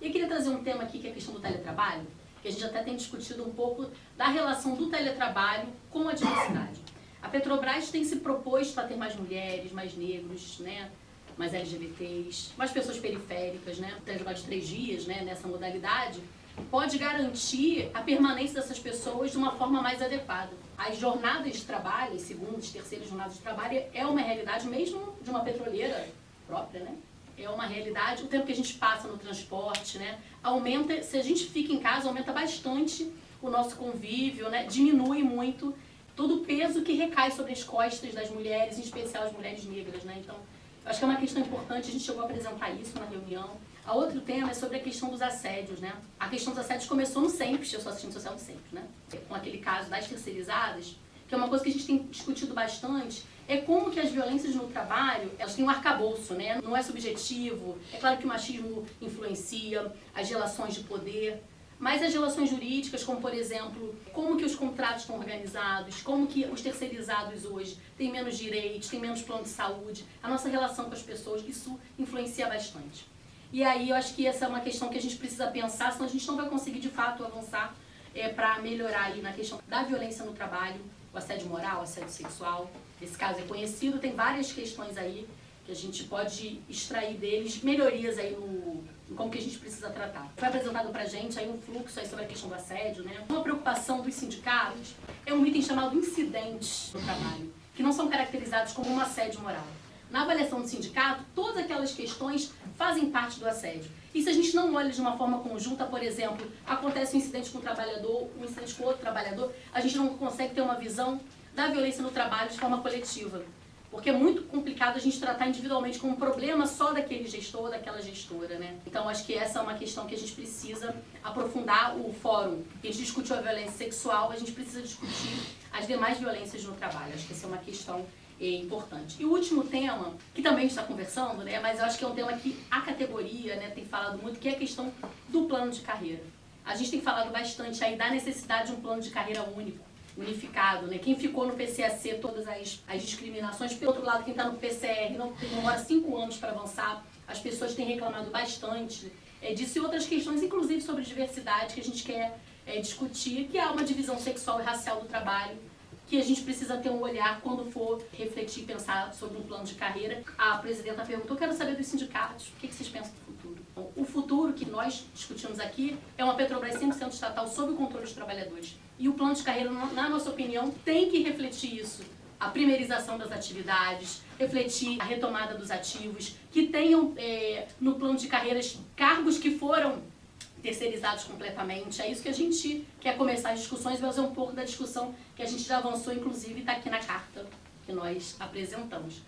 E eu queria trazer um tema aqui que é a questão do teletrabalho, que a gente até tem discutido um pouco da relação do teletrabalho com a diversidade. A Petrobras tem se proposto a ter mais mulheres, mais negros, né? Mais LGBTs, mais pessoas periféricas, né? O teletrabalho de 3 dias, né? Nessa modalidade, pode garantir a permanência dessas pessoas de uma forma mais adequada. As jornadas de trabalho, as segundas, terceiras jornadas de trabalho, é uma realidade mesmo de uma petroleira própria, né? É uma realidade. O tempo que a gente passa no transporte, né? Aumenta, se a gente fica em casa, aumenta bastante o nosso convívio, né? Diminui muito todo o peso que recai sobre as costas das mulheres, em especial as mulheres negras, né? Então, acho que é uma questão importante, a gente chegou a apresentar isso na reunião. A outro tema é sobre a questão dos assédios, né? A questão dos assédios começou no SEMPES, eu sou assistente social do SEMPES, né? Com aquele caso das terceirizadas, que é uma coisa que a gente tem discutido bastante, é como que as violências no trabalho, elas têm um arcabouço, né? Não é subjetivo, é claro que o machismo influencia, as relações de poder, mas as relações jurídicas, como por exemplo, como que os contratos estão organizados, como que os terceirizados hoje têm menos direitos, têm menos plano de saúde, a nossa relação com as pessoas, isso influencia bastante. E aí eu acho que essa é uma questão que a gente precisa pensar, senão a gente não vai conseguir de fato avançar para melhorar aí na questão da violência no trabalho, o assédio moral, o assédio sexual. Esse caso é conhecido, tem várias questões aí que a gente pode extrair deles, melhorias aí no como que a gente precisa tratar. Foi apresentado pra gente aí um fluxo aí sobre a questão do assédio, né? Uma preocupação dos sindicatos é um item chamado incidentes no trabalho, que não são caracterizados como um assédio moral. Na avaliação do sindicato, todas aquelas questões fazem parte do assédio. E se a gente não olha de uma forma conjunta, por exemplo, acontece um incidente com um trabalhador, um incidente com outro trabalhador, a gente não consegue ter uma visão da violência no trabalho de forma coletiva. Porque é muito complicado a gente tratar individualmente como um problema só daquele gestor ou daquela gestora, né? Então, acho que essa é uma questão que a gente precisa aprofundar o fórum. A gente discutiu a violência sexual, a gente precisa discutir as demais violências no trabalho. Acho que essa é uma questão importante. E o último tema, que também a gente está conversando, né? Mas eu acho que é um tema que a categoria, né, tem falado muito, que é a questão do plano de carreira. A gente tem falado bastante aí da necessidade de um plano de carreira único, unificado, né? Quem ficou no PCAC, todas as discriminações, pelo outro lado, quem está no PCR não demora 5 anos para avançar, as pessoas têm reclamado bastante disso e outras questões, inclusive sobre diversidade, que a gente quer discutir, que há uma divisão sexual e racial do trabalho, que a gente precisa ter um olhar quando for refletir e pensar sobre um plano de carreira. A presidenta perguntou, eu quero saber dos sindicatos, o que vocês pensam do futuro? O futuro que nós discutimos aqui é uma Petrobras 100% estatal sob o controle dos trabalhadores. E o plano de carreira, na nossa opinião, tem que refletir isso. A primeirização das atividades, refletir a retomada dos ativos, que tenham no plano de carreiras cargos que foram terceirizados completamente. É isso que a gente quer começar as discussões, mas é um pouco da discussão que a gente já avançou, inclusive está aqui na carta que nós apresentamos.